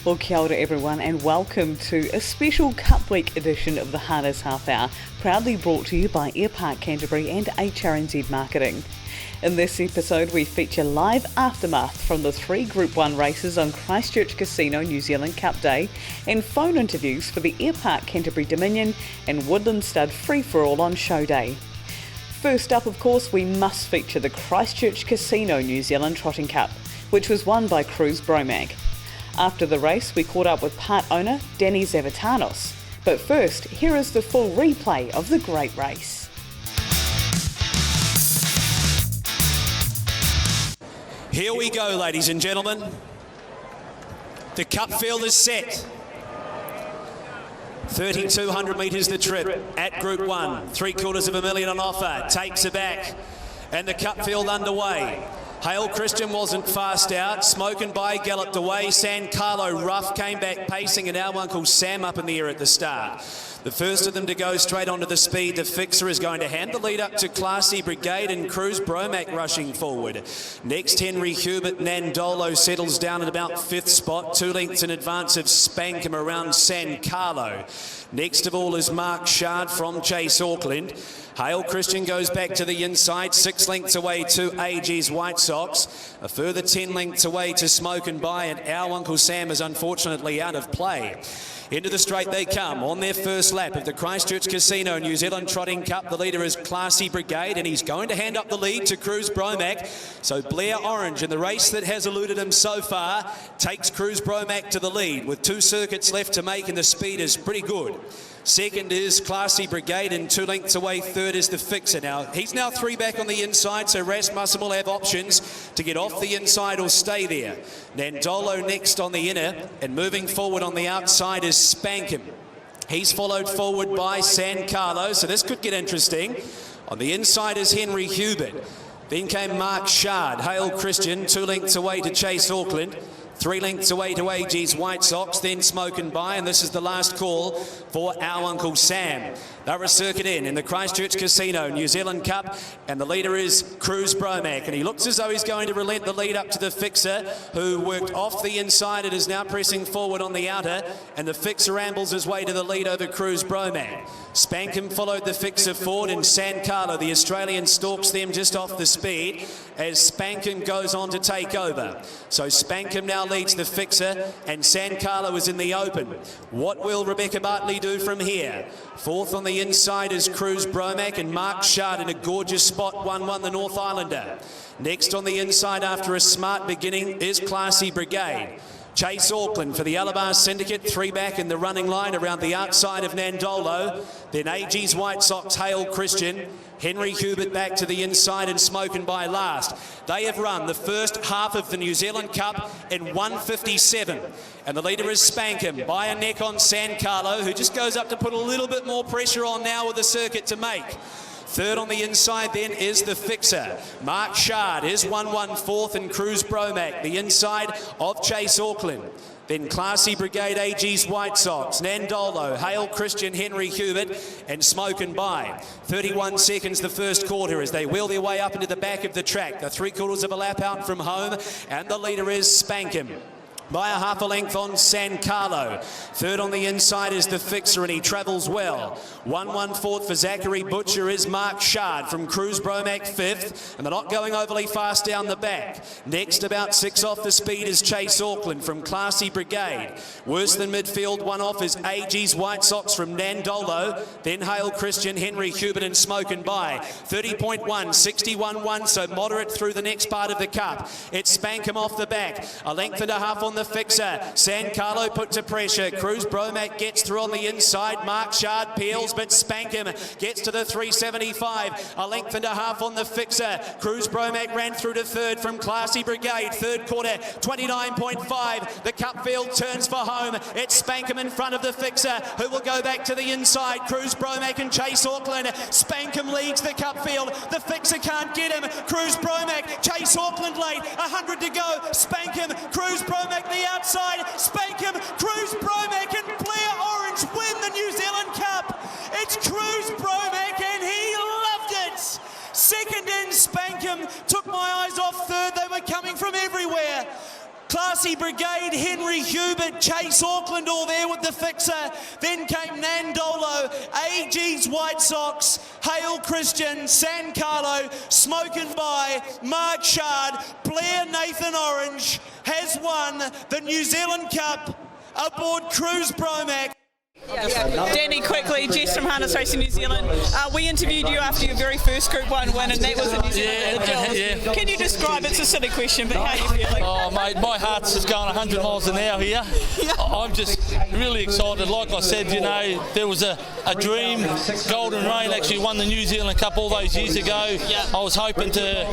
Well, kia ora everyone, and welcome to a special Cup Week edition of the Harness Half Hour, proudly brought to you by Airpark Canterbury and HRNZ Marketing. In this episode, we feature live aftermath from the 3 Group 1 races on Christchurch Casino New Zealand Cup Day, and phone interviews for the Airpark Canterbury Dominion and Woodland Stud Free-for-All on Show Day. First up, of course, we must feature the Christchurch Casino New Zealand Trotting Cup, which was won by Cruise Bromag. After the race, we caught up with part owner Danny Zavatanos. But first, here is the full replay of the great race. Here we go, ladies and gentlemen. The cup field is set. 3,200 metres the trip at Group 1. $750,000 on offer. Takes it back. And the cup field underway. Hale Christian wasn't fast out. Smokin' By galloped away. San Carlo Rough came back pacing, and our Uncle Sam up in the air at the start. The first of them to go straight onto the speed. The fixer is going to hand the lead up to Classy Brigade and Cruise Bromac rushing forward. Next, Henry Hubert Nandolo settles down at about 5th spot. 2 lengths in advance of Spankham around San Carlo. Next of all is Mark Shard from Chase Auckland. Hale Christian goes back to the inside, 6 lengths away to AG's White Sox. A further 10 lengths away to Smokin' By, and our Uncle Sam is unfortunately out of play. Into the straight they come on their first lap of the Christchurch Casino New Zealand Trotting Cup. The leader is Classy Brigade, and he's going to hand up the lead to Cruise Bromac. So Blair Orange, in the race that has eluded him so far, takes Cruise Bromac to the lead with 2 circuits left to make, and the speed is pretty good. Second is Classy Brigade, and 2 lengths away. Third is the fixer. Now, he's now 3 back on the inside, so Rasmussen will have options to get off the inside or stay there. Nandolo next on the inner, and moving forward on the outside is Spankham. He's followed forward by San Carlo, so this could get interesting. On the inside is Henry Hubert. Then came Mark Shard, Hale Christian, 2 lengths away to Chase Auckland. 3 lengths away to AG's White Sox, then Smokin' By, and this is the last call for our Uncle Sam. They're a circuit in the Christchurch Casino New Zealand Cup, and the leader is Cruise Bromac, and he looks as though he's going to relent the lead up to the fixer, who worked off the inside and is now pressing forward on the outer, and the fixer ambles his way to the lead over Cruise Bromac. Spankham followed the fixer forward, and San Carlo, the Australian, stalks them just off the speed as Spankham goes on to take over. So Spankham now leads the fixer, and San Carlo is in the open. What will Rebecca Bartley do from here? Fourth on the inside is Cruise Bromac, and Mark Shard in a gorgeous spot, 1-1 the North Islander. Next on the inside after a smart beginning is Classy Brigade. Chase Auckland for the Alabar Syndicate, 3 back in the running line around the outside of Nandolo. Then AG's White Sox, Hale Christian. Henry Hubert back to the inside, and Smokin' By last. They have run the first half of the New Zealand Cup in 1:57. And the leader is Spankham, by a neck on San Carlo, who just goes up to put a little bit more pressure on now with the circuit to make. Third on the inside then is the fixer. Mark Shard is 1-1 fourth, and Cruise Bromac, the inside of Chase Auckland. Then Classy Brigade, AG's White Sox, Nandolo, Hale Christian, Henry Hubert, and Smokin' By. 31 seconds the first quarter as they wheel their way up into the back of the track. The 3/4 of a lap out from home, and the leader is Spankham. By a half a length on San Carlo. Third on the inside is the fixer, and he travels well. 1-1 fourth for Zachary Butcher is Mark Shard from Cruise Bromac 5th, and they're not going overly fast down the back. Next, about 6 off the speed is Chase Auckland from Classy Brigade. Worse than midfield, 1 off is AG's White Sox from Nandolo, then Hale Christian, Henry Hubert, and Smokin' By. 30.1, 61.1, so moderate through the next part of the cup. It's Spankham off the back, a length and a half on the fixer. San Carlo put to pressure. Cruise Bromac gets through on the inside. Mark Shard peels, but Spankham gets to the 375. A length and a half on the fixer. Cruise Bromac ran through to third from Classy Brigade. Third quarter, 29.5. The cup field turns for home. It's Spankham in front of the fixer, who will go back to the inside. Cruise Bromac and Chase Auckland. Spankham leads the cup field. The fixer can't get him. Cruise Bromac, Chase Auckland late. 100 to go. Spankham, Cruise Bromac the outside. Spankham, Cruise Bromac, and Blair Orange win the New Zealand Cup. It's Cruise Bromac, and he loved it. Second in, Spankham took my eyes off third. They were coming from everywhere. Classy Brigade, Henry Hubert, Chase Auckland all there with the fixer. Then came Nandolo, AG's White Sox, Hale Christian, San Carlo, Smokin' By, Mark Shard, Blair Nathan Orange has won the New Zealand Cup aboard Cruise Promax. Danny, quickly, Jess from Harness Racing New Zealand. We interviewed you after your very first Group 1 win, and that was in New Zealand at the Gills. Can you describe, it's a silly question, but how are you feeling? Oh, mate, my heart's just going 100 miles an hour here. I'm just really excited. Like I said, you know, there was a dream. Golden Rain actually won the New Zealand Cup all those years ago. I was hoping to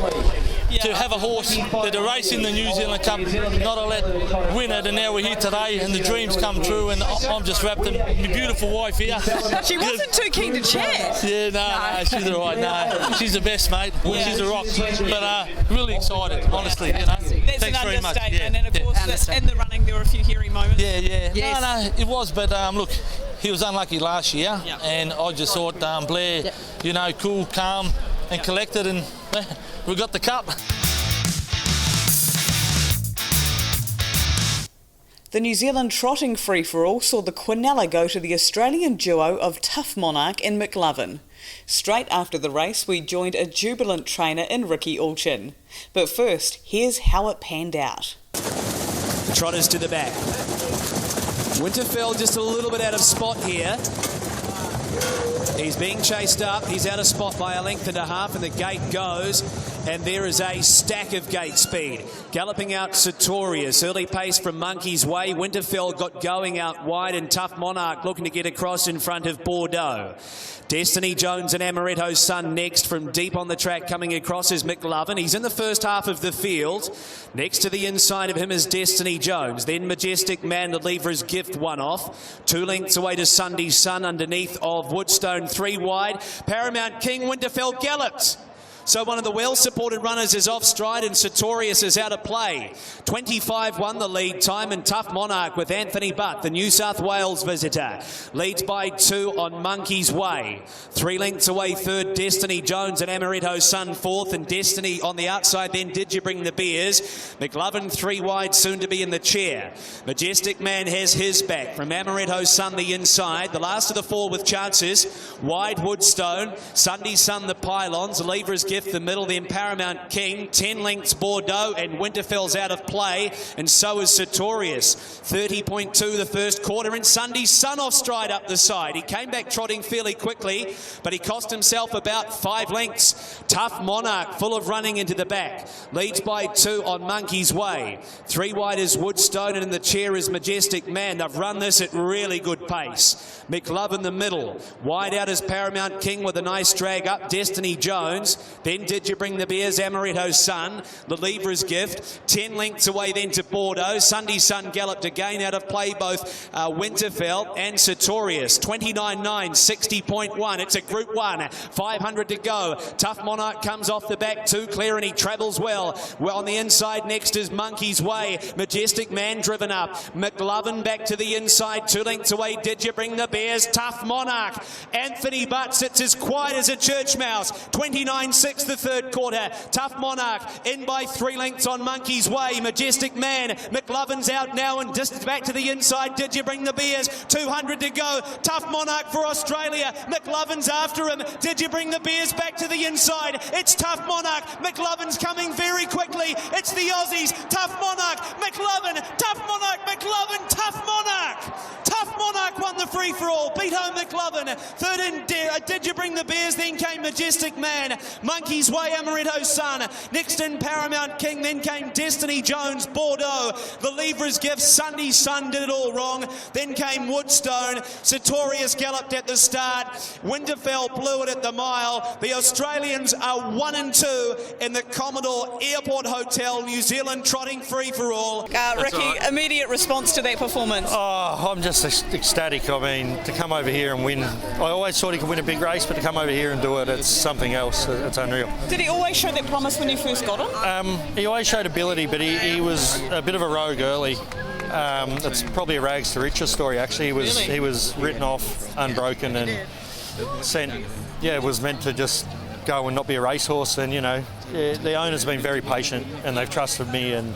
have a horse that a race in the New Zealand Cup, not a let win it, and now we're here today, and the dream's come true, and I'm just wrapped in my beautiful wife here. She wasn't too keen to chat. Yeah, no, she's all right. No, she's the best, mate. She's a rock. But really excited, honestly. You know. That's Thanks an very much. understatement, and of course, in the running, there were a few hairy moments. Yeah. Yes. No, it was, but look, he was unlucky last year, and I just thought Blair, you know, cool, calm, and collected, and we got the cup. The New Zealand trotting free-for-all saw the Quinella go to the Australian duo of Tough Monarch and McLovin. Straight after the race, we joined a jubilant trainer in Ricky Alchin. But first, here's how it panned out. Trotters to the back. Winterfell just a little bit out of spot here. He's being chased up. He's out of spot by a length and a half, and the gate goes. And there is a stack of gate speed. Galloping out Sartorius. Early pace from Monkey's Way. Winterfell got going out wide, and Tough Monarch looking to get across in front of Bordeaux. Destiny Jones and Amaretto's Son next. From deep on the track coming across is McLovin. He's in the first half of the field. Next to the inside of him is Destiny Jones. Then Majestic Man, the Lever's Gift, one off. 2 lengths away to Sunday's Sun underneath of Woodstone, 3 wide. Paramount King, Winterfell galloped. So one of the well-supported runners is off stride, and Sartorius is out of play. 25 won the lead time, and Tough Monarch with Anthony Butt, the New South Wales visitor, leads by 2 on Monkey's Way. 3 lengths away third, Destiny Jones and Amaretto's Son fourth, and Destiny on the outside. Then Did You Bring the Beers? McLovin 3 wide, soon to be in the chair. Majestic Man has his back. From Amaretto's Son the inside. The last of the 4 with chances. Wide Woodstone, Sunday's Sun the pylons, Lever's Gift the middle, then Paramount King, 10 lengths Bordeaux, and Winterfell's out of play, and so is Sartorius. 30.2 the first quarter, and Sunday's Sun off stride up the side. He came back trotting fairly quickly, but he cost himself about 5 lengths. Tough Monarch, full of running into the back, leads by 2 on Monkey's Way. 3 wide is Woodstone, and in the chair is Majestic Man. They've run this at really good pace. McLovin the middle, wide out is Paramount King with a nice drag up, Destiny Jones. Then Did You Bring the Beers? Amaretto's Son, the Lever's Gift. 10 lengths away then to Bordeaux. Sunday's Sun galloped again, out of play both Winterfell and Sartorius. 29.9, 60.1. It's a Group 1. 500 to go. Tough Monarch comes off the back, 2 clear, and he travels well. Well, on the inside next is Monkey's Way. Majestic Man driven up. McLovin back to the inside, 2 lengths away. Did You Bring the Beers? Tough Monarch. Anthony Butt sits as quiet as a church mouse. 29.6 the third quarter. Tough Monarch in by 3 lengths on Monkey's Way. Majestic Man, McLovin's out now and just back to the inside. Did You Bring the Beers? 200 to go. Tough Monarch for Australia. McLovin's after him. Did You Bring the Beers? Back to the inside. It's Tough Monarch. McLovin's coming very quickly. It's the Aussies. Tough Monarch, McLovin, Tough Monarch, McLovin, Tough Monarch. Tough Monarch won the free-for-all. Beat home McLovin. Third in Did You Bring the Beers? Then came Majestic Man. Monkey's Way, Amaretto's Son. Next in Paramount King. Then came Destiny Jones, Bordeaux. The Lever's Gift, Sunday's Sun did it all wrong. Then came Woodstone. Sartorius galloped at the start. Winterfell blew it at the mile. The Australians are 1 and 2 in the Commodore Airport Hotel, New Zealand trotting free-for-all. Ricky, right. Immediate response to that performance? Oh, I'm just ecstatic. I mean, to come over here and win. I always thought he could win a big race, but to come over here and do it, it's something else. It's unreal. Did he always show that promise when you first got him? He always showed ability, but he was a bit of a rogue early. It's probably a rags to riches story, actually. He was written off unbroken and sent. Yeah, was meant to just go and not be a racehorse. And, the owner's been very patient and they've trusted me, and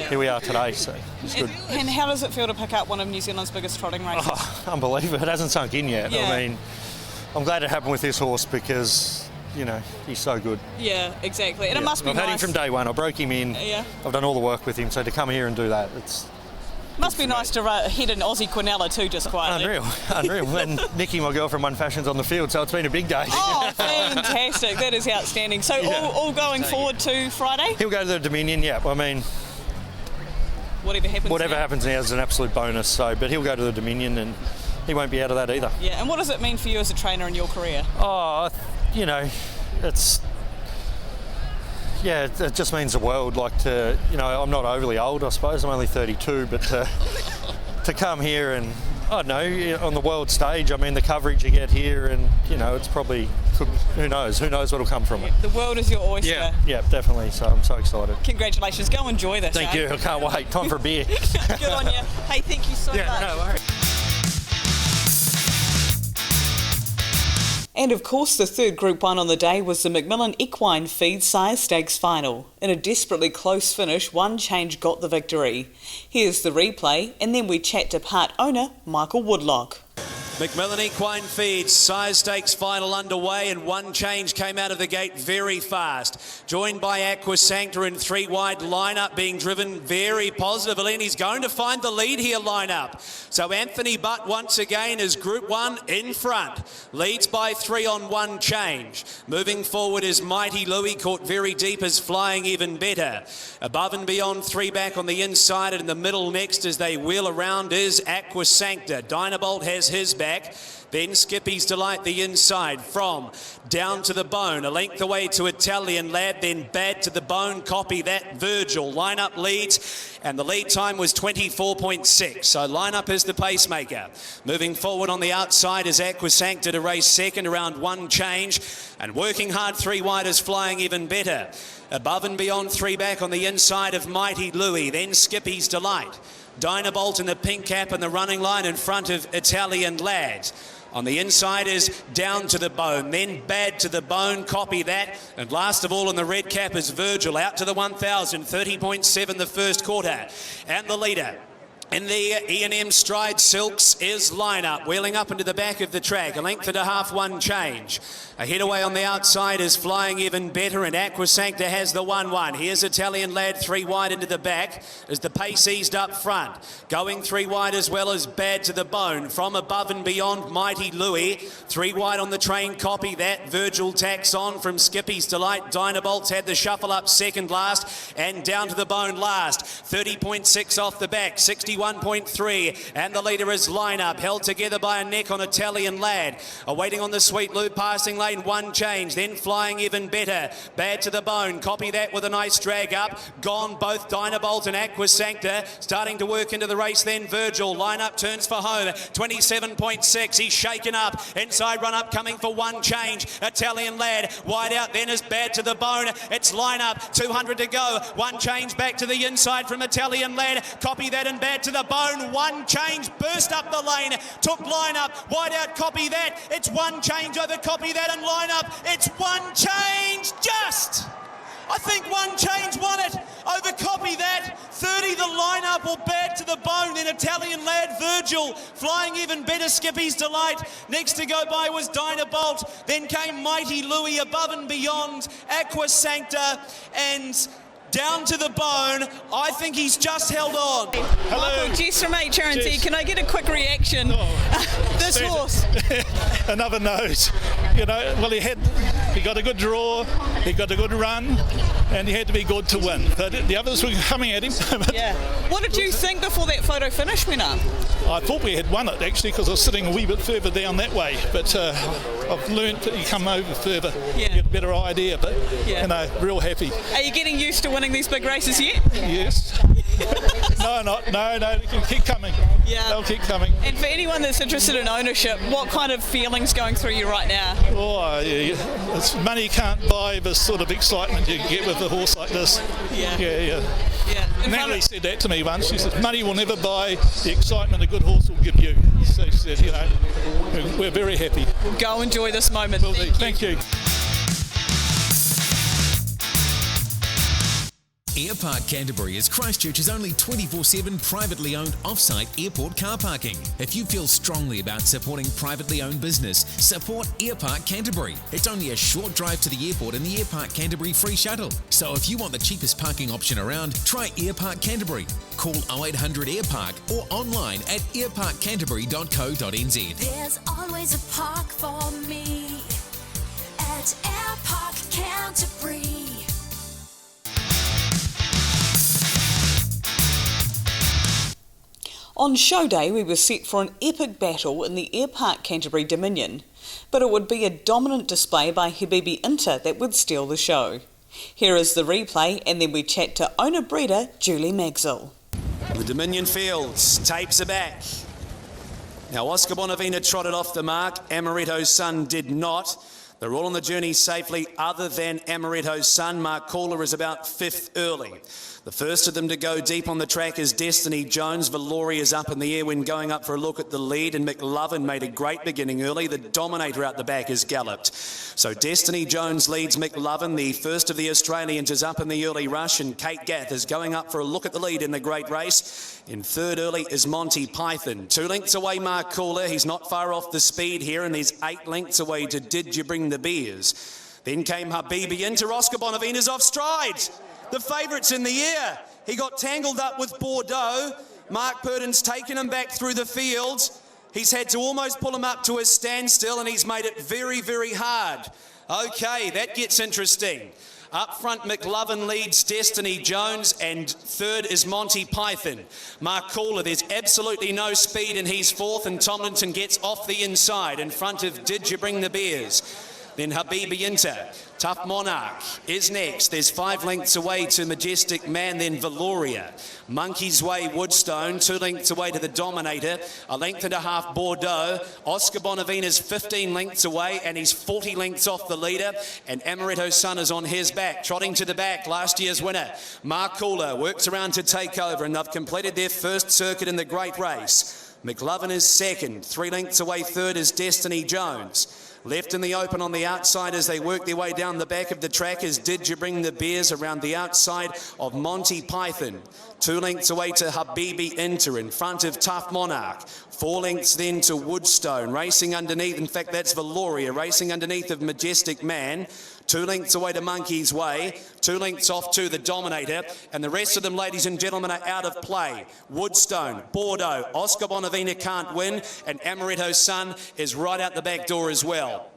here we are today, so it's good. And how does it feel to pick up one of New Zealand's biggest trotting races? Oh, unbelievable. It hasn't sunk in yet. Yeah. I mean, I'm glad it happened with this horse because, he's so good. Yeah, exactly. And it must be I've nice. had him from day one. I broke him in. Yeah. I've done all the work with him, so to come here and do that, must be nice to head an Aussie Quinella too, just quietly. Unreal. And Nikki, my girlfriend, won Fashions on the field, so it's been a big day. Oh, fantastic. That is outstanding. So all going forward to Friday? He'll go to the Dominion, yeah. I mean, whatever happens now is an absolute bonus. But he'll go to the Dominion and he won't be out of that either. Yeah, and what does it mean for you as a trainer in your career? Oh, it just means the world. I'm not overly old, I suppose. I'm only 32, but to come here and, I don't know, on the world stage, I mean, the coverage you get here and, it's probably, who knows what'll come from it. The world is your oyster. Yeah, definitely. So I'm so excited. Congratulations. Go enjoy this. Thank you. I can't wait. Time for a beer. Good on you. Hey, thank you so much. No worries. And of course, the third Group 1 on the day was the Macmillan Equine Feed Sire Stakes Final. In a desperately close finish, One Change got the victory. Here's the replay, and then we chat to part owner Michael Woodlock. Macmillan Equine Feeds Sire Stakes Final underway, and One Change came out of the gate very fast. Joined by Aqua Sancta in 3 wide, lineup being driven very positively, and he's going to find the lead here, lineup. So Anthony Butt once again is Group 1 in front. Leads by 3 on One Change. Moving forward is Mighty Louis, caught very deep, is Flying Even Better. Above and beyond 3 back on the inside, and in the middle next as they wheel around is Aqua Sancta. Dynabolt has his back. Then Skippy's Delight the inside from Down to the Bone, a length away to Italian Lad, then Bad to the Bone, copy that Virgil. Lineup leads, and the lead time was 24.6, so Lineup is the pacemaker. Moving forward on the outside is Aqua Sancta to race second around One Change, and working hard 3 wide is Flying Even Better. Above and beyond 3 back on the inside of Mighty Louis, then Skippy's Delight. Dynabolt in the pink cap and the running line in front of Italian Lad. On the inside is Down to the Bone, then Bad to the Bone, copy that. And last of all in the red cap is Virgil, out to the 1,000, 30.7 the first quarter. And the leader in the E&M Stride Silks is Lineup, wheeling up into the back of the track, a length and a half One Change. Ahead away on the outside is Flying Even Better, and Aqua Sancta has the 1-1. Here's Italian Lad 3 wide into the back as the pace eased up front. Going 3 wide as well as Bad to the Bone. From above and beyond Mighty Louis. 3 wide on the train, copy that. Virgil tacks on from Skippy's Delight. Dynabolt's had the shuffle up second last, and Down to the Bone last. 30.6 off the back, 61.3. And the leader is Lineup, held together by a neck on Italian Lad. Awaiting on the sweet loop, passing lane One Change, then Flying Even Better. Bad to the Bone, copy that with a nice drag up. Gone both Dynabolt and Aqua Sancta. Starting to work into the race then Virgil. Lineup turns for home, 27.6. He's shaken up. Inside run up coming for One Change. Italian Lad, wide out then is Bad to the Bone. It's Lineup, 200 to go. One Change back to the inside from Italian Lad. Copy that and Bad to the Bone. One Change burst up the lane. Took Lineup, wide out, copy that. It's One Change over copy that and Lineup. It's One Change just. I think One Change won it over copy that. 30 the Lineup or Bad to the Bone. Then Italian Lad, Virgil. Flying Even Better, Skippy's Delight. Next to go by was Dynabolt. Then came Mighty Louis, above and beyond Aqua Sancta, and Down to the Bone. I think he's just held on. Hello. Michael, Jess from HRNZ. Can I get a quick reaction? This horse. Another nose. Well, he got a good draw, he got a good run, and he had to be good to win. But the others were coming at him. Yeah. What did you think before that photo finish went up? I thought we had won it, actually, because I was sitting a wee bit further down that way. But I've learned that you come over further, you get a better idea. But, real happy. Are you getting used to winning these big races yet? Yes. No, they can keep coming. Yeah. They'll keep coming. And for anyone that's interested in ownership, what kind of feelings going through you right now? Oh, yeah. Money can't buy the sort of excitement you get with a horse like this. Yeah. Natalie said that to me once. She said, money will never buy the excitement a good horse will give you. So she said, we're very happy. Go enjoy this moment. Thank you. Airpark Canterbury is Christchurch's only 24/7 privately owned off-site airport car parking. If you feel strongly about supporting privately owned business, support Airpark Canterbury. It's only a short drive to the airport in the Airpark Canterbury free shuttle. So if you want the cheapest parking option around, try Airpark Canterbury. Call 0800 Airpark or online at airparkcanterbury.co.nz. There's always a park for me at Airpark Canterbury. On show day, we were set for an epic battle in the Airpark Canterbury Dominion, but it would be a dominant display by Habibi Inter that would steal the show. Here is the replay, and then we chat to owner-breeder Julie Magsill. The Dominion Fields, tapes are back. Now Oscar Bonavina trotted off the mark, Amaretto's son did not. They're all on the journey safely other than Amaretto's son. Mark Calder is about 5th early. The first of them to go deep on the track is Destiny Jones. Valori is up in the air when going up for a look at the lead, and McLovin made a great beginning early. The Dominator out the back has galloped. So Destiny Jones leads McLovin. The first of the Australians is up in the early rush, and Kate Gath is going up for a look at the lead in the great race. In third early is Monty Python. 2 lengths away Mark Calder. He's not far off the speed here, and there's 8 lengths away to Did You Bring the Beers. Then came Habibi into Oscar Bonavina's off stride. The favourite's in the air. He got tangled up with Bordeaux. Mark Purdon's taken him back through the field. He's had to almost pull him up to a standstill, and he's made it very, very hard. Okay, that gets interesting. Up front, McLovin leads Destiny Jones, and third is Monty Python. Mark Calder, there's absolutely no speed, and he's fourth, and Tomlinson gets off the inside in front of Did You Bring the Beers? Then Habibi Inter. Tough Monarch is next. There's 5 lengths away to Majestic Man, then Valoria. Monkey's Way Woodstone, 2 lengths away to the Dominator. 1.5 lengths Bordeaux. Oscar Bonavina's 15 lengths away, and he's 40 lengths off the leader. And Amaretto's son is on his back, trotting to the back, last year's winner. Mark Calder works around to take over, and they've completed their first circuit in the great race. McLovin is second. 3 lengths away third is Destiny Jones. Left in the open on the outside as they work their way down the back of the track is Did You Bring the Beers around the outside of Monty Python. 2 lengths away to Habibi Inter in front of Tough Monarch. 4 lengths then to Woodstone. Racing underneath, in fact that's Valoria, racing underneath of Majestic Man. 2 lengths away to Monkey's Way, 2 lengths off to the Dominator, and the rest of them, ladies and gentlemen, are out of play. Woodstone, Bordeaux, Oscar Bonavina can't win, and Amaretto's son is right out the back door as well.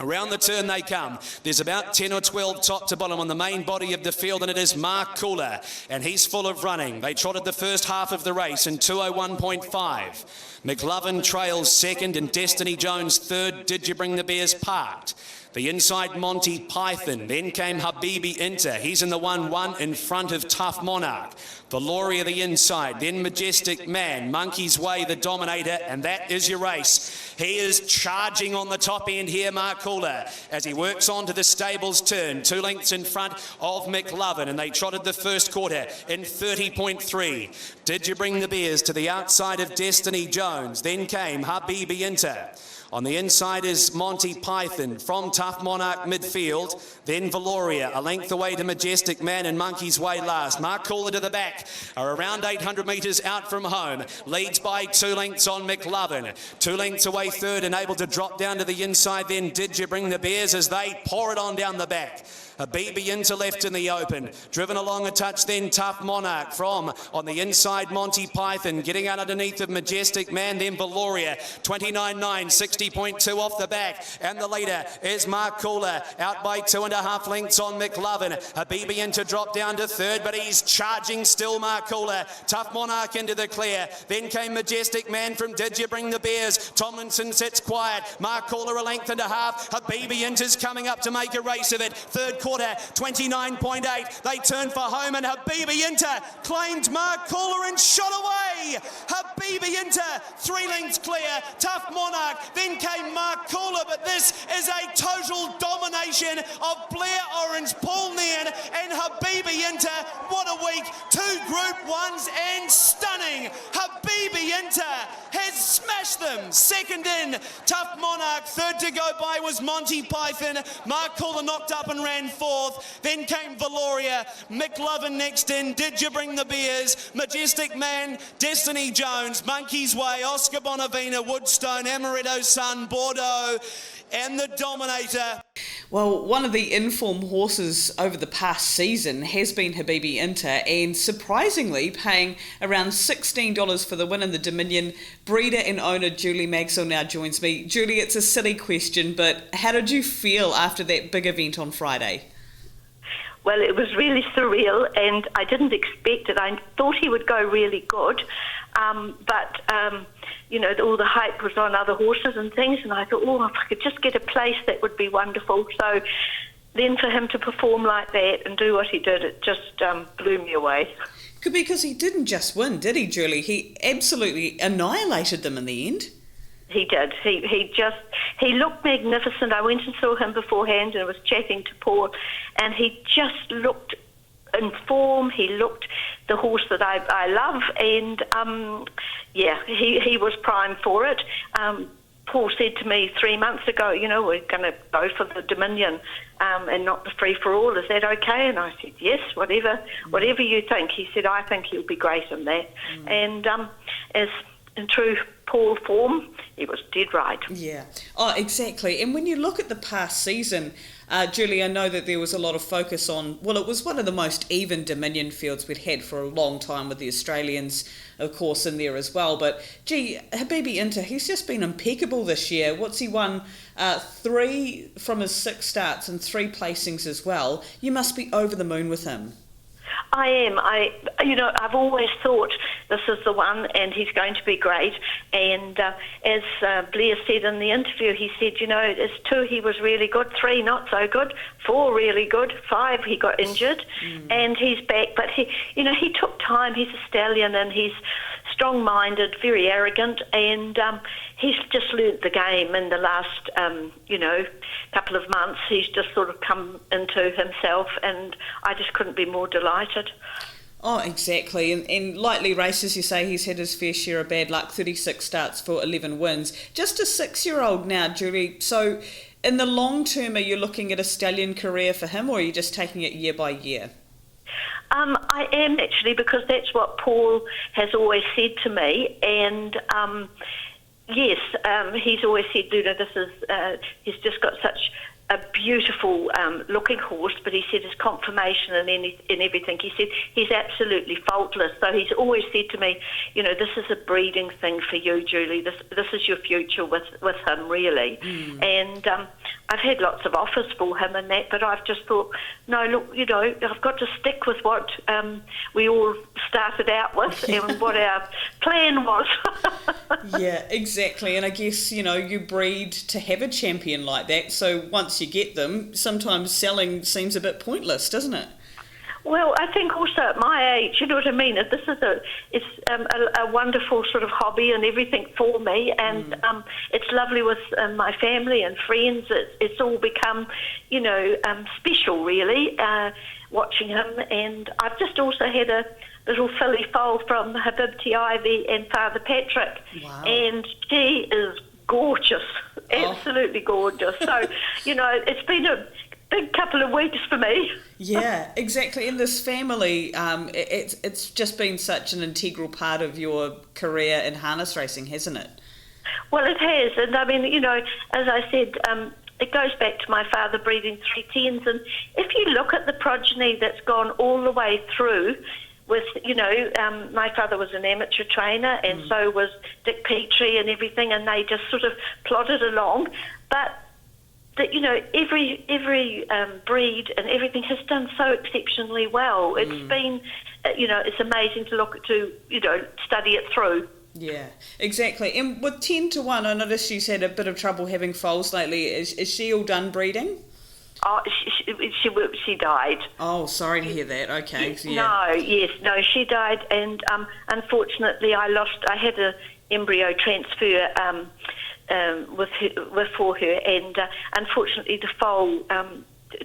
Around the turn they come. There's about 10 or 12 top to bottom on the main body of the field, and it is Mark Calder, and he's full of running. They trotted the first half of the race in 2:01.5. McLovin trails second, and Destiny Jones third. Did You Bring the Beers parked. The inside Monty Python. Then came Habibi Inter. He's in the 1-1 in front of Tough Monarch. Valoria the inside. Then Majestic Man. Monkey's Way the Dominator. And that is your race. He is charging on the top end here, Mark Calder, as he works on to the stables turn. 2 lengths in front of McLovin. And they trotted the first quarter in 30.3. Did You Bring the Beers to the outside of Destiny Jones. Then came Habibi Inter. On the inside is Monty Python from Tough Monarch midfield, then Valoria, a length away to Majestic Man and Monkey's Way last. Mark Calder to the back, are around 800 metres out from home, leads by 2 lengths on McLovin. 2 lengths away third and able to drop down to the inside, then Did You Bring the Beers as they pour it on down the back. Habibi Inter left in the open, driven along a touch then Tough Monarch from on the inside Monty Python, getting out underneath of Majestic Man, then Valoria, 29.9, 60.2 off the back, and the leader is Mark Calder, out by 2.5 lengths on McLovin. Habibi Inter dropped down to third, but he's charging still, Mark Calder. Tough Monarch into the clear, then came Majestic Man from Did You Bring the Beers. Tomlinson sits quiet, Mark Calder 1.5 lengths. Habibi Inter's coming up to make a race of it. Third quarter, 29.8. They turn for home, and Habibi Inter claimed Mark Calder and shot away. Habibi Enter, 3 lengths clear, Tough Monarch, then came Mark Cooler, but this is a total domination of Blair Orange, Paul Nairn and Habibi Inter. What a week, 2 Group 1s and stunning. Habibi Inter has smashed them. Second in, Tough Monarch. Third to go by was Monty Python. Mark Cooler knocked up and ran 4th. Then came Valoria. McLovin next in. Did You Bring the Beers? Majestic Man, Destiny Jones, Monkey's Way, Oscar Bonavina, Woodstone, Amaretto's Son, Bordeaux, and the Dominator. Well, one of the informed horses over the past season has been Habibi Inter, and surprisingly paying around $16 for the win in the Dominion. Breeder and owner Julie Magswell now joins me. Julie, it's a silly question, but how did you feel after that big event on Friday? Well, it was really surreal, and I didn't expect it. I thought he would go really good, but all the hype was on other horses and things, and I thought, if I could just get a place, that would be wonderful. So then for him to perform like that and do what he did, it just blew me away. Because he didn't just win, did he, Julie? He absolutely annihilated them in the end. He did. He looked magnificent. I went and saw him beforehand and was chatting to Paul, and he just looked in form. He looked the horse that I love, and he was primed for it. Paul said to me 3 months ago, we're going to go for the Dominion and not the free for all. Is that okay? And I said, yes, whatever you think. He said, I think he'll be great in that. And as in true Paul form, he was dead right. Yeah. Oh, exactly. And when you look at the past season, Julie, I know that there was a lot of focus on, it was one of the most even Dominion fields we'd had for a long time, with the Australians, of course, in there as well. But, Habibi Inter, he's just been impeccable this year. He won 3 from his 6 starts and 3 placings as well. You must be over the moon with him. I am. I've always thought this is the one, and he's going to be great. And as Blair said in the interview, he said, as 2 he was really good, 3 not so good, 4 really good, 5 he got injured, and he's back. But he took time. He's a stallion, and he's strong-minded, very arrogant, and he's just learnt the game in the last, couple of months. He's just sort of come into himself, and I just couldn't be more delighted. Oh, exactly. And lightly races, you say he's had his fair share of bad luck, 36 starts for 11 wins. Just a 6-year-old now, Julie. So in the long term, are you looking at a stallion career for him, or are you just taking it year by year? I am, actually, because that's what Paul has always said to me, and yes, he's always said, this is, he's just got such a beautiful looking horse, but he said his conformation and everything, he said he's absolutely faultless. So he's always said to me, this is a breeding thing for you, Julie. This is your future with him, really. And I've had lots of offers for him and that, but I've just thought, no, look, I've got to stick with what we all started out with and what our plan was. Yeah, exactly. And I guess, you breed to have a champion like that, so once you get them, sometimes selling seems a bit pointless, doesn't it? Well, I think also at my age, you know what I mean? This is a wonderful sort of hobby and everything for me, and it's lovely with my family and friends. It's all become, special, really, watching him. And I've just also had a little filly foal from Habibti Ivy and Father Patrick, and she is gorgeous, absolutely gorgeous. So, it's been a big couple of weeks for me. Yeah, exactly. In this family, it's just been such an integral part of your career in harness racing, hasn't it? Well, it has, and I mean, as I said, it goes back to my father breeding 310s, and if you look at the progeny that's gone all the way through, with, my father was an amateur trainer, and so was Dick Petrie and everything, and they just sort of plodded along. But that, every breed and everything has done so exceptionally well. It's been, it's amazing to look to, study it through. Yeah, exactly. And with 10-1, I noticed she's had a bit of trouble having foals lately. Is she all done breeding? Oh, she died. Oh, sorry to hear that. Okay. No, she died, and unfortunately, I had an embryo transfer for her, and unfortunately, the foal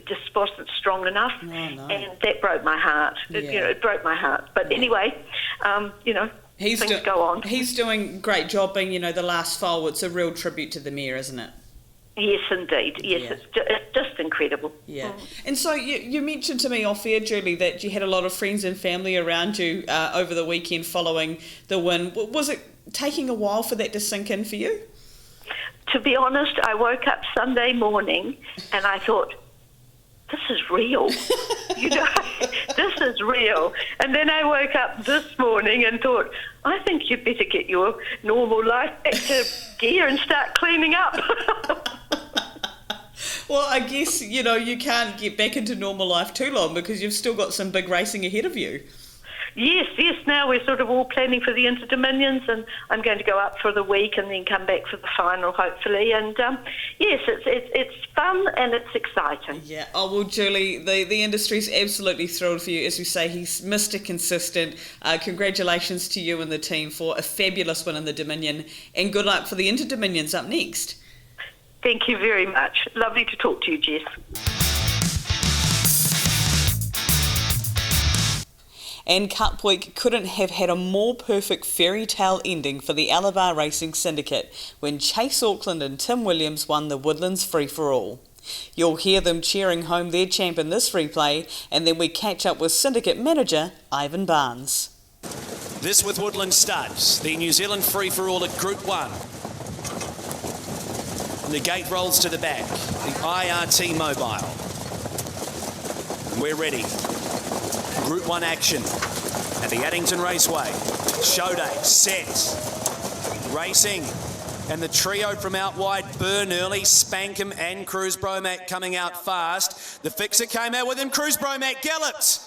just wasn't strong enough, and that broke my heart. It broke my heart. But anyway, things go on. He's doing a great job being, the last foal. It's a real tribute to the mare, isn't it? Yes, indeed. Yes, it's just incredible. Yeah. And so you mentioned to me off air, Julie, that you had a lot of friends and family around you over the weekend following the win. Was it taking a while for that to sink in for you? To be honest, I woke up Sunday morning and I thought, this is real. This is real. And then I woke up this morning and thought, I think you better get your normal life back to gear and start cleaning up. Well, I guess, you can't get back into normal life too long because you've still got some big racing ahead of you. Yes. Now we're sort of all planning for the Inter-Dominions, and I'm going to go up for the week and then come back for the final, hopefully. And yes, it's fun and it's exciting. Yeah. Oh well, Julie, the industry's absolutely thrilled for you. As we say, he's Mr. Consistent. Congratulations to you and the team for a fabulous win in the Dominion, and good luck for the Inter-Dominions up next. Thank you very much. Lovely to talk to you, Jess. And Cup Week couldn't have had a more perfect fairy tale ending for the Alabar Racing Syndicate when Chase Auckland and Tim Williams won the Woodlands Free-for-All. You'll hear them cheering home their champ in this replay, and then we catch up with Syndicate manager Ivan Barnes. This with Woodland Studs, the New Zealand Free-for-All at Group 1. And the gate rolls to the back, the IRT mobile. And we're ready. Group 1 action at the Addington Raceway. Show day, set, racing. And the trio from out wide, Burn early, Spankham and Cruz Bromack coming out fast. The fixer came out with him, Cruz Bromack galloped.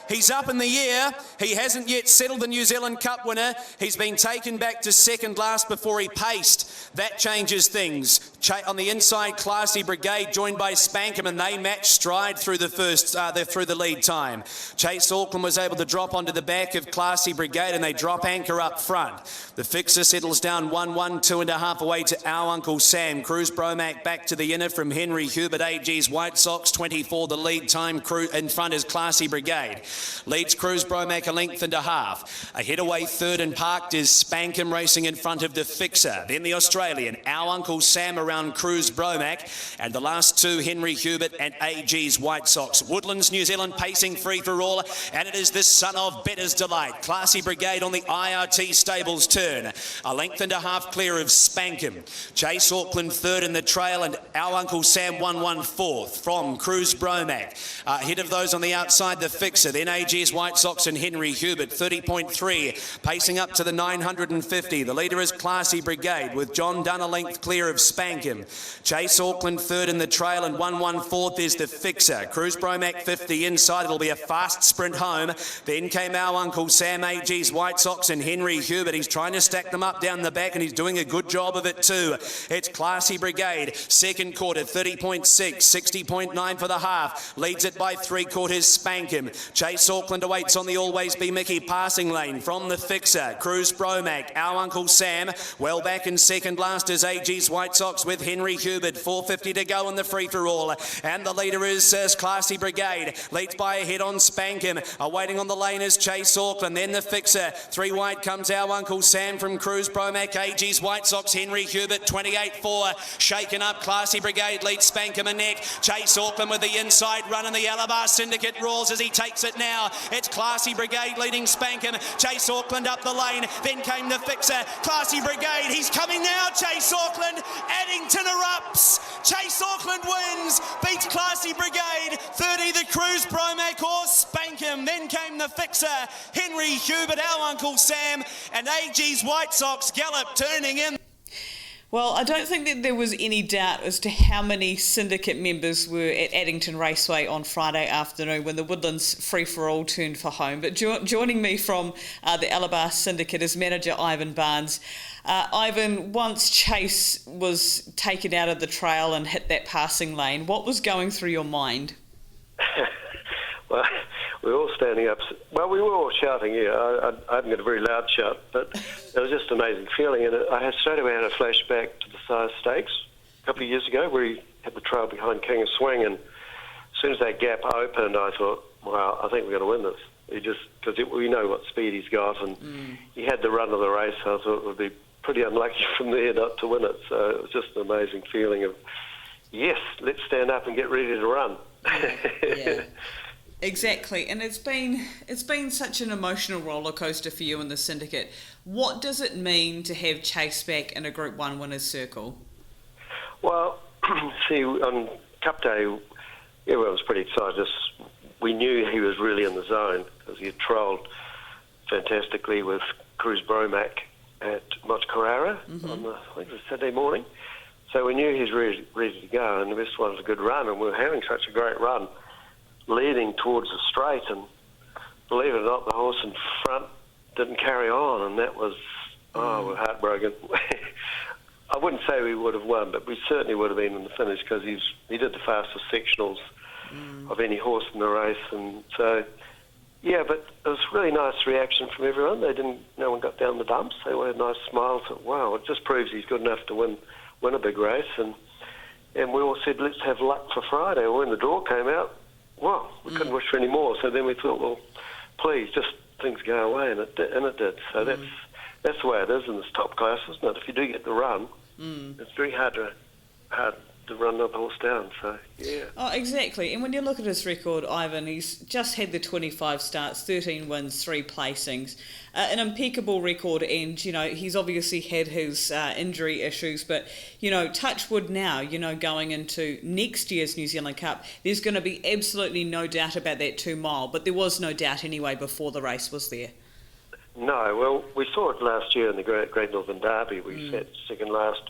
He's up in the air. He hasn't yet settled the New Zealand Cup winner. He's been taken back to second last before he paced. That changes things. On the inside, Classy Brigade joined by Spankham, and they match stride through the through the lead time. Chase Auckland was able to drop onto the back of Classy Brigade, and they drop anchor up front. The fixer settles down 1-1, 2.5 away to Our Uncle Sam. Cruz Bromack back to the inner from Henry Hubert. AG's White Sox 24 the lead time. In front is Classy Brigade. Leads Cruz Bromack a length and a half. Ahead away third and parked is Spankham racing in front of the fixer. Then the Australian, Our Uncle Sam around Cruz Bromack. And the last two, Henry Hubert and AG's White Sox. Woodlands, New Zealand pacing free for all. And it is this son of Better's Delight. Classy Brigade on the IRT stables turn. A length and a half clear of Spankham. Chase Auckland third in the trail, and Our Uncle Sam 1-1 fourth from Cruz Bromack. Ahead of those on the outside, the fixer. Then AG's White Sox and Henry Hubert, 30.3, pacing up to the 950. The leader is Classy Brigade, with John Dunn a length clear of Spankham. Chase Auckland third in the trail, and 1-1 fourth is the fixer. Cruz Bromack 50 inside. It'll be a fast sprint home. Then came Our Uncle Sam, AG's White Sox and Henry Hubert. He's trying to stack them up down the back, and he's doing a good job of it too. It's Classy Brigade, second quarter, 30.6, 60.9 for the half. Leads it by 3/4 Spankham. Chase Auckland awaits on the Always Be Mickey passing lane from the fixer. Cruz Bromack, Our Uncle Sam, well back in second last is AG's White Sox with Henry Hubert. 4:50 to go in the free-for-all. And the leader is Classy Brigade. Leads by a head on Spankham. Awaiting on the lane is Chase Auckland. Then the fixer. Three wide comes Our Uncle Sam from Cruz Bromack. AG's White Sox, Henry Hubert, 28.4. Shaken up, Classy Brigade leads Spankham a neck. Chase Auckland with the inside run, and the Alabar Syndicate roars as he takes it now. It's Classy Brigade leading Spankham. Chase Auckland up the lane. Then came the fixer. Classy Brigade. He's coming now. Chase Auckland. Addington erupts. Chase Auckland wins. Beats Classy Brigade. 30 the Cruz Bromack horse Spankham. Then came the fixer. Henry Hubert, Our Uncle Sam, and AG's White Sox gallop turning in. Well, I don't think that there was any doubt as to how many syndicate members were at Addington Raceway on Friday afternoon when the Woodlands free-for-all turned for home. But joining me from the Alabar Syndicate is manager Ivan Barnes. Ivan, once Chase was taken out of the trail and hit that passing lane, what was going through your mind? Well, we were all standing up. Well, we were all shouting, yeah. I hadn't got a very loud shout, but it was just an amazing feeling. And I had straight away had a flashback to the Sire Stakes a couple of years ago where he had the trail behind King of Swing. And as soon as that gap opened, I thought, wow, I think we're going to win this. Because we know what speed he's got, and he had the run of the race. So I thought it would be pretty unlucky from there not to win it. So it was just an amazing feeling of, yes, let's stand up and get ready to run. Yeah. Exactly, and it's been such an emotional roller coaster for you and the syndicate. What does it mean to have Chase back in a Group 1 winners' circle? Well, see, on Cup Day, everyone was pretty excited. We knew he was really in the zone because he had trialled fantastically with Cruz Bromac at Motukarara on I think it was Saturday morning. So we knew he was ready to go, and the best one was a good run, and we were having such a great run, leading towards the straight, and believe it or not, the horse in front didn't carry on, and that was, we're heartbroken. I wouldn't say we would have won, but we certainly would have been in the finish because he did the fastest sectionals of any horse in the race, and so, yeah, but it was a really nice reaction from everyone. No one got down the dumps. They all had nice smiles. Wow, it just proves he's good enough to win a big race, and we all said, let's have luck for Friday. Well, when the draw came out, well, we couldn't wish for any more. So then we thought, well, please, just things go away, and it did. So that's the way it is in this top class, isn't it? If you do get the run, it's very hard to run another horse down. So yeah. Oh, exactly. And when you look at his record, Ivan, he's just had the 25 starts, 13 wins, 3 placings, an impeccable record. And you know, he's obviously had his injury issues, but you know, touch wood now. You know, going into next year's New Zealand Cup, there's going to be absolutely no doubt about that 2 mile. But there was no doubt anyway before the race, was there? No. Well, we saw it last year in the Great Northern Derby. We sat second last,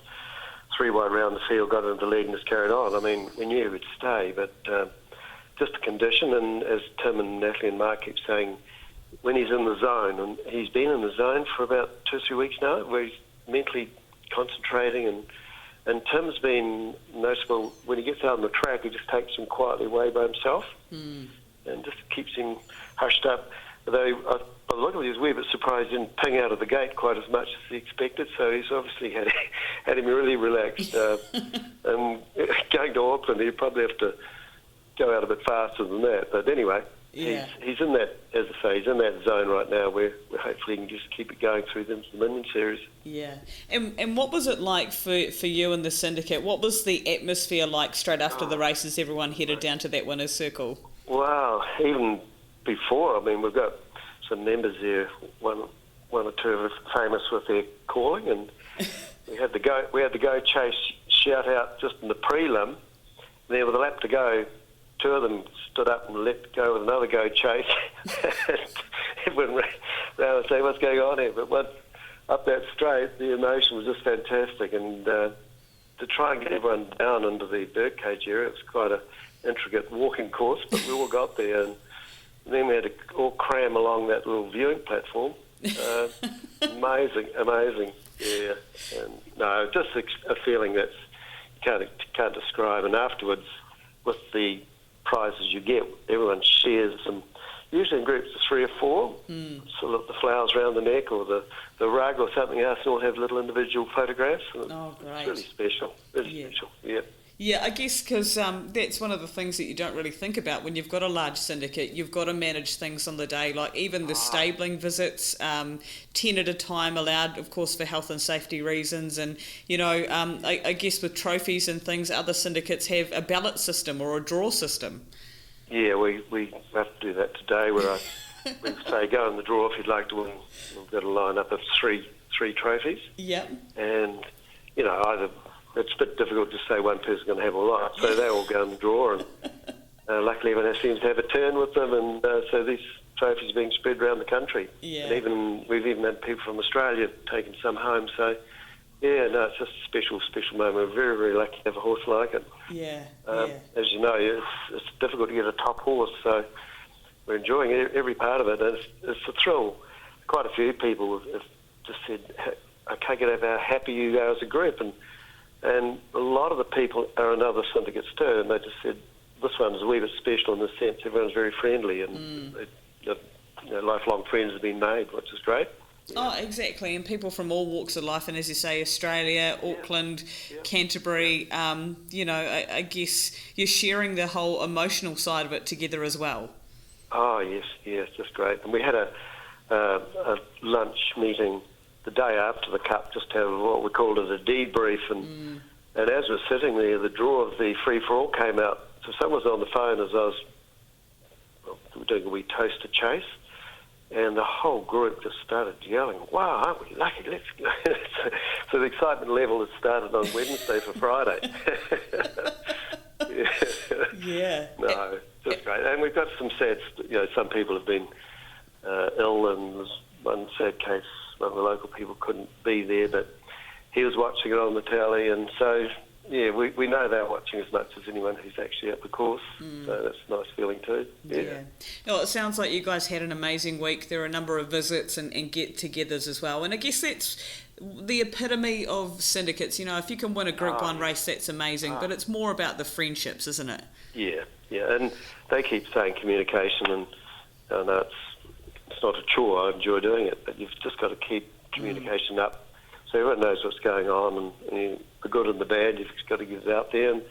3 wide round the field, got into the lead and just carried on. I mean, we knew he would stay, but just the condition, and as Tim and Natalie and Mark keep saying, when he's in the zone, and he's been in the zone for about 2 or 3 weeks now, where he's mentally concentrating, and Tim's been noticeable when he gets out on the track, he just takes him quietly away by himself and just keeps him hushed up. Although, by the look of it, he was a wee bit surprised he didn't ping out of the gate quite as much as he expected, so he's obviously had him really relaxed. And going to Auckland, he'd probably have to go out a bit faster than that. But anyway, he's in that, as I say, he's in that zone right now where hopefully he can just keep it going through the Dominion Series. Yeah. And what was it like for you and the syndicate? What was the atmosphere like straight after the race as everyone headed down to that winner's circle? Wow, even before, I mean, we've got some members there, one or two of us famous with their calling, and we had the go Chase shout out just in the prelim. And there with a lap to go, 2 of them stood up and let go with another go Chase. Everyone ran and say, what's going on here? But once up that straight, the emotion was just fantastic, and to try and get everyone down into the birdcage area, it was quite an intricate walking course, but we all got there, and then we had to all cram along that little viewing platform. Amazing, yeah. And no, just a feeling that you can't describe. And afterwards, with the prizes you get, everyone shares them, usually in groups of 3 or 4, sort of the flowers around the neck or the rug or something else, and all have little individual photographs. Oh, great. It's really special, special, yeah. Yeah, I guess because that's one of the things that you don't really think about when you've got a large syndicate. You've got to manage things on the day, like even the stabling visits, 10 at a time allowed, of course, for health and safety reasons. And, you know, I guess with trophies and things, other syndicates have a ballot system or a draw system. Yeah, we have to do that today where we say go in the draw if you'd like to win. We've got a lineup of three trophies. Yep. And, you know, either... It's a bit difficult to say one person's going to have a lot, so they all go in the draw, and luckily everyone seems to have a turn with them, and so these trophies are being spread around the country. Yeah. And we've even had people from Australia taking some home, so Yeah, no, it's just a special moment. We're very, very lucky to have a horse like it. Yeah, As you know, it's difficult to get a top horse, so we're enjoying every part of it. And it's a thrill. Quite a few people have just said, I can't get over how happy you are as a group. And a lot of the people are in other syndicates too, and they just said, this one's a wee bit special in the sense everyone's very friendly, and lifelong friends have been made, which is great. Oh, exactly, and people from all walks of life, and as you say, Australia, Auckland, Canterbury, I guess you're sharing the whole emotional side of it together as well. Oh, yes, just great. And we had a lunch meeting the day after the Cup, just to have what we called as a debrief, and as we're sitting there, the draw of the free-for-all came out, so someone was on the phone as I was doing a wee toast to Chase, and the whole group just started yelling, wow, aren't we lucky, let's go. So the excitement level had started on Wednesday for Friday. Yeah. No, just great. And we've got some sad, some people have been ill, and there's one sad case, one of the local people couldn't be there, but he was watching it on the telly, and so, we know they're watching as much as anyone who's actually at the course, so that's a nice feeling too. Yeah. No, it sounds like you guys had an amazing week. There are a number of visits and get-togethers as well, and I guess that's the epitome of syndicates. If you can win a Group 1 race, that's amazing, but it's more about the friendships, isn't it? Yeah, and they keep saying communication, and I know it's not a chore, I enjoy doing it, but you've just got to keep communication up so everyone knows what's going on, and the good and the bad, you've got to get it out there, and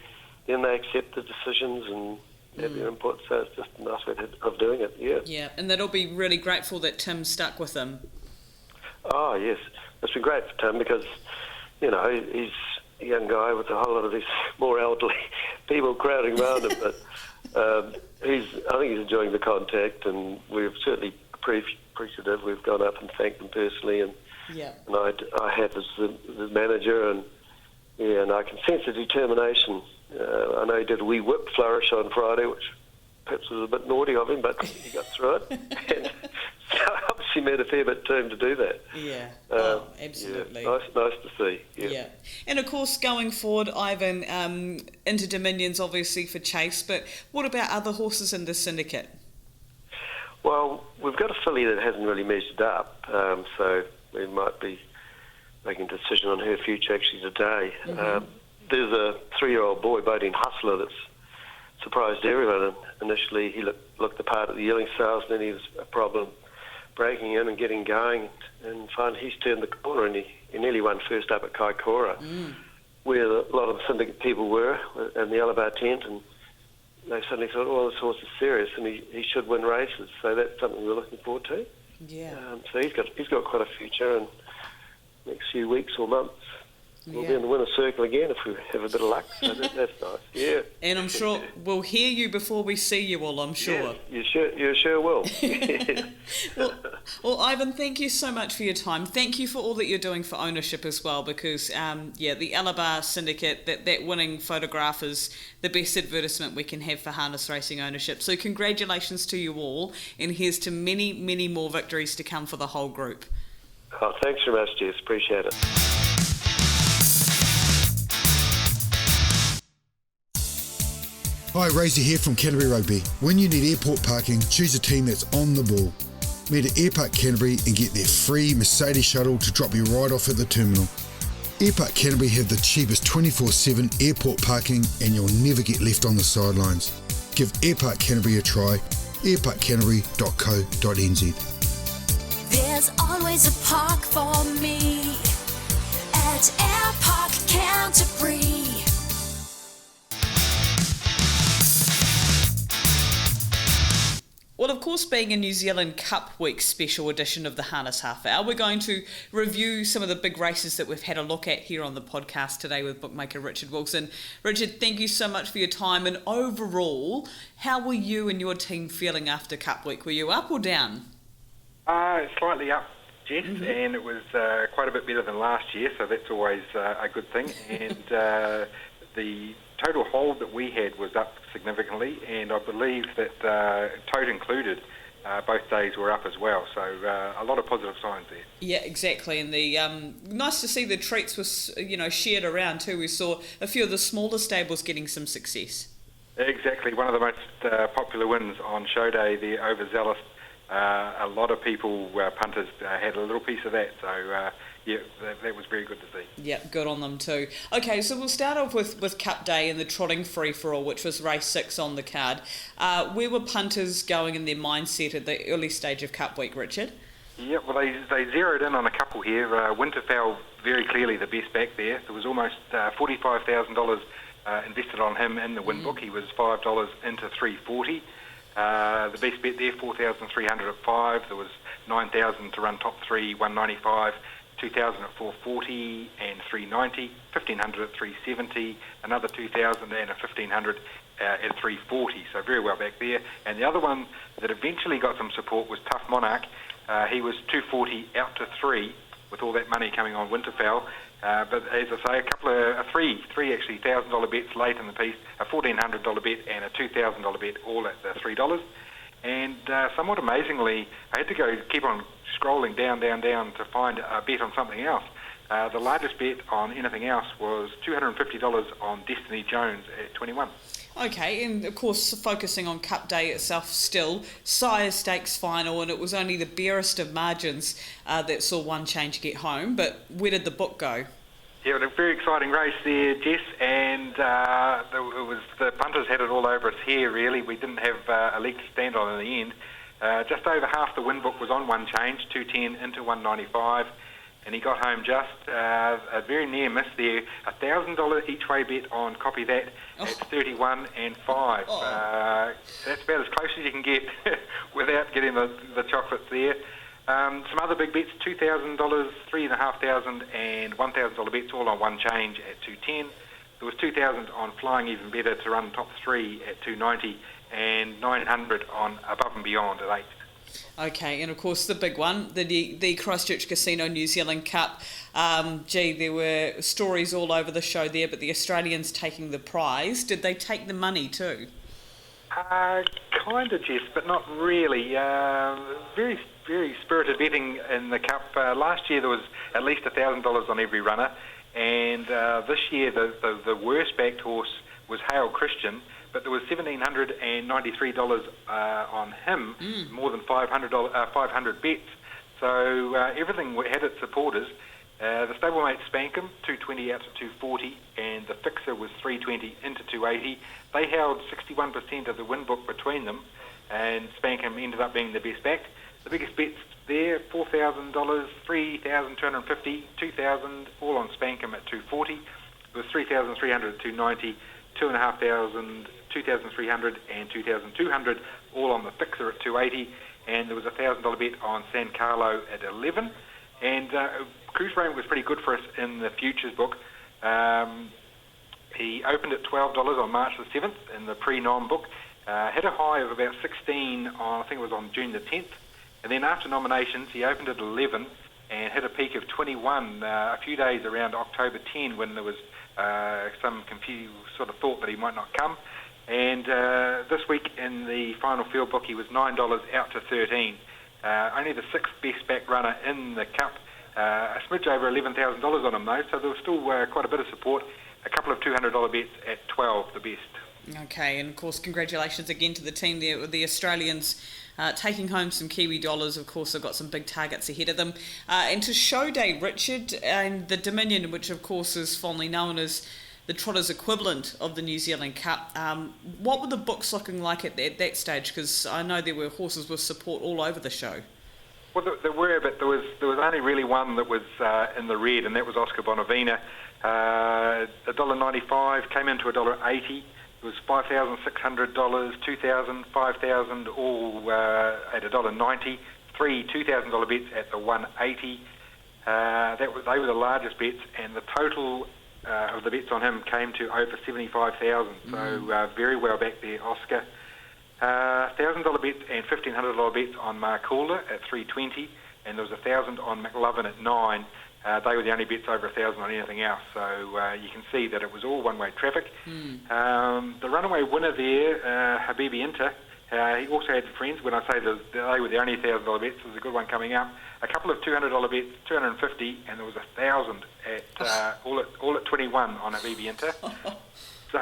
then they accept the decisions and have their input, so it's just a nice way of doing it, Yeah, and they'll be really grateful that Tim stuck with them. Oh, yes. It's been great for Tim because, he's a young guy with a whole lot of these more elderly people crowding around him, but I think he's enjoying the contact, and we're certainly appreciative. We've gone up and thanked him personally, and I have as the manager, and I can sense the determination. I know he did a wee whip flourish on Friday, which perhaps was a bit naughty of him, but he got through it. And so obviously meant a fair bit to him to do that. Yeah, absolutely. Yeah, nice to see. Yeah. And of course, going forward, Ivan, into Dominions obviously for Chase, but what about other horses in the syndicate? Well, we've got a filly that hasn't really measured up, so we might be making a decision on her future actually today. There's a 3-year-old boy, Bodine Hustler, that's surprised everyone. And initially, he looked the part at the yearling sales, and then he was a problem breaking in and getting going. And finally, he's turned the corner, and he nearly won first up at Kaikoura, where a lot of the syndicate people were in the Alabar tent, and they suddenly thought, well, this horse is serious, and he should win races. So that's something we're looking forward to. Yeah. So he's got quite a future, and next few weeks or months we'll be in the winner's circle again if we have a bit of luck. So that's nice. Yeah. And I'm sure we'll hear you before we see you all, I'm sure. Yeah, you sure will. Well, Ivan, thank you so much for your time. Thank you for all that you're doing for ownership as well, because the Alabar Syndicate, that winning photograph is the best advertisement we can have for harness racing ownership. So congratulations to you all, and here's to many, many more victories to come for the whole group. Oh, thanks very much, Jess. Appreciate it. Hi, Razor here from Canterbury Rugby. When you need airport parking, choose a team that's on the ball. Meet at Airpark Canterbury and get their free Mercedes shuttle to drop you right off at the terminal. Airpark Canterbury have the cheapest 24/7 airport parking, and you'll never get left on the sidelines. Give Airpark Canterbury a try. airparkcanterbury.co.nz. There's always a park for me at Airpark Canterbury. Well, of course, being a New Zealand Cup Week special edition of the Harness Half Hour, we're going to review some of the big races that we've had a look at here on the podcast today with bookmaker Richard Wilson. Richard, thank you so much for your time. And overall, how were you and your team feeling after Cup Week? Were you up or down? Slightly up, Jess, and it was quite a bit better than last year, so that's always a good thing. And the total hold that we had was up significantly, and I believe that tote included, both days were up as well. So a lot of positive signs there. Yeah, exactly. And the nice to see the treats was shared around too. We saw a few of the smaller stables getting some success. Exactly. One of the most popular wins on show day, the Overzealous. A lot of people, punters, had a little piece of that. So that was very good to see. Yeah, good on them too. Okay, so we'll start off with Cup Day and the trotting free-for-all, which was race 6 on the card. Where were punters going in their mindset at the early stage of Cup Week, Richard? Yeah, well, they zeroed in on a couple here. Winterfell, very clearly the best back there. There was almost $45,000 invested on him in the win book. He was $5 into $340. The best bet there, 4,300 at 5. There was 9,000 to run top 3, 195. 2,000 at 440 and 390, 1,500 at 370, another 2,000 and a 1,500 at 340, so very well back there. And the other one that eventually got some support was Tough Monarch. He was 240 out to 3 with all that money coming on Winterfell. But as I say, a couple of three actually $1,000 bets late in the piece, a $1,400 bet and a $2,000 bet, all at the $3. And somewhat amazingly, I had to keep on scrolling down to find a bet on something else. The largest bet on anything else was $250 on Destiny Jones at 21. Okay, and of course focusing on Cup Day itself still, Sire Stakes final, and it was only the barest of margins that saw one change get home, but where did the book go? Yeah, it was a very exciting race there, Jess, and the punters had it all over us here, really. We didn't have a leg to stand on in the end. Just over half the win book was on one change, 210 into 195, and he got home just a very near miss there. $1,000 each way bet on Copy That at 31 and 5. That's about as close as you can get without getting the chocolates there. Some other big bets, $2,000, $3,500 and $1,000 bets all on one change at 210. There was 2,000 on Flying Even Better to run top 3 at 290 and 900 on Above and Beyond at 8. Okay, and of course the big one, the Christchurch Casino New Zealand Cup. There were stories all over the show there, but the Australians taking the prize. Did they take the money too? Kind of, Jess, but not really. Very spirited betting in the Cup. Last year there was at least $1,000 on every runner, and this year the worst backed horse was Hail Christian, but there was $1,793 on him, more than 500 bets. So everything had its supporters. The stablemate Spankham, 220 out to 240, and the fixer was 320 into 280. They held 61% of the win book between them, and Spankham ended up being the best backed. The biggest bets there, $4,000, $3,250, $2,000, all on Spankham at 240. There was $3,300 at 290, $2,500, $2,300 and $2,200, all on the fixer at 280. And there was a $1,000 bet on San Carlo at 11. And Cruise Rain was pretty good for us in the futures book. He opened at $12 on March the 7th in the pre-nom book. Hit a high of about 16 on, I think it was on June the 10th. And then after nominations, he opened at 11 and hit a peak of 21 a few days around October 10 when there was some confused sort of thought that he might not come. And this week in the final field book, he was $9 out to 13. Only the sixth best back runner in the Cup. A smidge over $11,000 on him though, so there was still quite a bit of support. A couple of $200 bets at 12, the best. Okay, and of course, congratulations again to the team there with the Australians taking home some Kiwi dollars. Of course, they've got some big targets ahead of them. And to show day, Richard, and the Dominion, which of course is fondly known as the Trotters equivalent of the New Zealand Cup. What were the books looking like at that stage? Because I know there were horses with support all over the show. Well, there were, but there was only really one that was in the red, and that was Oscar Bonavina. $1.95 came into $1.80. It was $5,600, $2,000, $5,000, all at $1.90. Three $2,000 bets at the $1.80. They were the largest bets, and the total of the bets on him came to over $75,000. So very well back there, Oscar. $1,000 bet and $1,500 bets on Mark Calder at $3.20, and there was $1,000 on McLovin at $9. They were the only bets over $1,000 on anything else, so you can see that it was all one-way traffic. The runaway winner there, Habibi Inter, He also had friends. When I say that they were the only $1,000 bets, there's a good one coming up. A couple of $200 bets, 250, and there was 1,000 at all at 21 on a VB Inter. So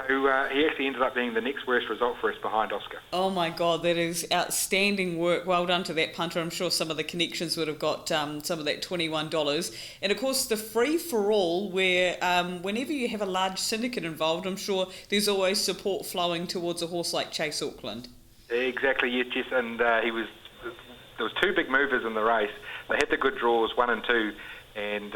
he actually ended up being the next worst result for us behind Oscar. Oh my God, that is outstanding work. Well done to that punter. I'm sure some of the connections would have got some of that $21. And of course the free-for-all, where whenever you have a large syndicate involved, I'm sure there's always support flowing towards a horse like Chase Auckland. Exactly, yes, Jess. And there was two big movers in the race. They had the good draws, 1 and 2, and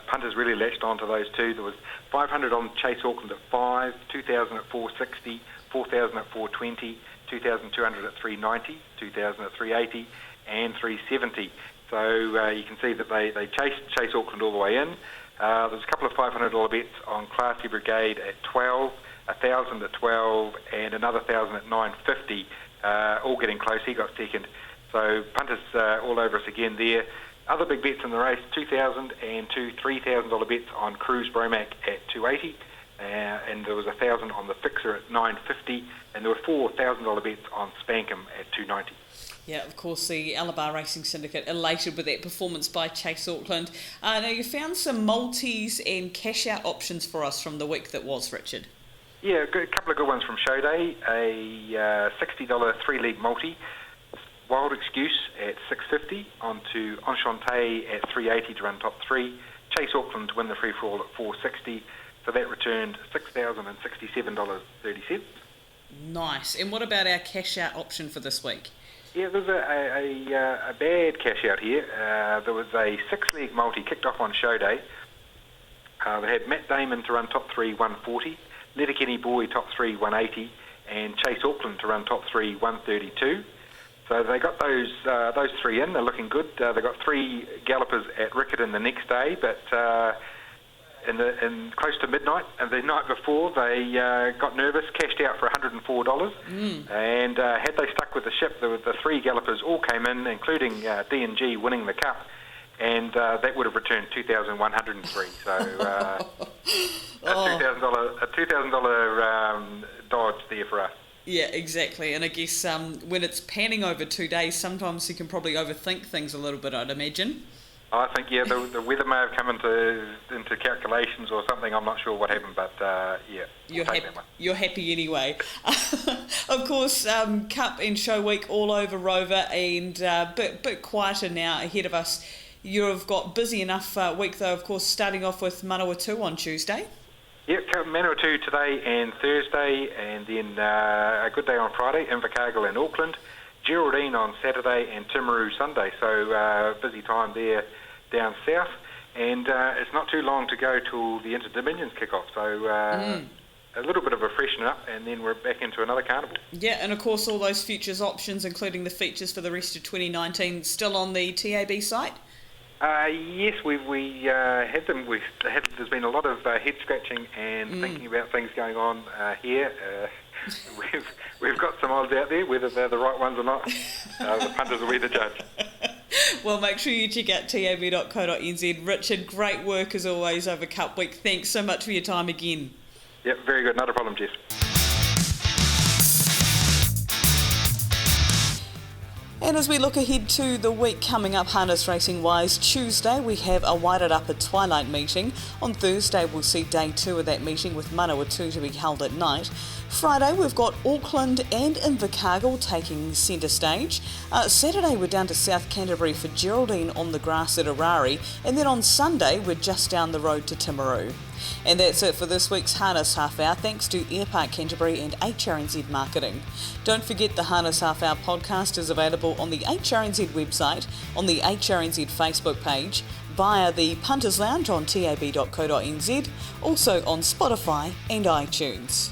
punters really latched onto those two. There was 500 on Chase Auckland at 5, 2,000 at 460, 4,000 at 420, 2,200 at 390, 2,000 at 380, and 370. So you can see that they chased Chase Auckland all the way in. There's a couple of $500 bets on Classy Brigade at 12, 1,000 at 12, and another 1,000 at 950, all getting close. He got second. So punters all over us again there. Other big bets in the race, $2,000 and two $3,000 bets on Cruise Bromac at 280, and there was 1,000 on the Fixer at 950, and there were $4,000 bets on Spankum at 290. Yeah, of course, the Alabar Racing Syndicate elated with that performance by Chase Auckland. Now, you found some multis and cash-out options for us from the week that was, Richard. Yeah, a couple of good ones from Show Day. A $60 three-leg multi. Wild Excuse at 650, onto Enchante at 380 to run top 3. Chase Auckland to win the free-for-all at 460. So that returned $6,067.30. Nice. And what about our cash-out option for this week? Yeah, there's a bad cash-out here. There was a 6-leg multi kicked off on Show Day. They had Matt Damon to run top 3, 140. Letterkenny Boy top 3, 180. And Chase Auckland to run top 3, 132. So they got those three in. They're looking good. They got 3 gallopers at Riccarton the next day, but in close to midnight, and the night before they got nervous, cashed out for $104. And had they stuck with the ship, the 3 gallopers all came in, including D&G winning the cup, and that would have returned $2,103. So a $2,000 dodge there for us. Yeah, exactly. And I guess when it's panning over 2 days, sometimes you can probably overthink things a little bit, I'd imagine. I think, yeah, the weather may have come into calculations or something. I'm not sure what happened, but yeah. You're happy anyway. Of course, Cup and Show Week all over Rover, and bit quieter now ahead of us. You've got busy enough week, though, of course, starting off with Manawatu on Tuesday. Yep, Manawatu today and Thursday, and then a good day on Friday, Invercargill and Auckland, Geraldine on Saturday, and Timaru Sunday. So busy time there down south, and it's not too long to go till the Inter-Dominions kick off. So a little bit of a freshen up, and then we're back into another carnival. Yeah, and of course all those futures options, including the features for the rest of 2019, still on the TAB site? Yes, we had them. There's been a lot of head scratching and thinking about things going on here. We've got some odds out there, whether they're the right ones or not. The punters will be the judge. Well, make sure you check out tab.co.nz. Richard, great work as always over Cup Week. Thanks so much for your time again. Yep, very good. Not a problem, Jess. And as we look ahead to the week coming up harness racing wise, Tuesday we have a Wairarapa Twilight meeting. On Thursday we'll see day 2 of that meeting with Manawatu to be held at night. Friday we've got Auckland and Invercargill taking centre stage. Saturday we're down to South Canterbury for Geraldine on the grass at Arari, and then on Sunday we're just down the road to Timaru. And that's it for this week's Harness Half Hour, thanks to Airpark Canterbury and HRNZ Marketing. Don't forget the Harness Half Hour podcast is available on the HRNZ website, on the HRNZ Facebook page, via the Punters Lounge on tab.co.nz, also on Spotify and iTunes.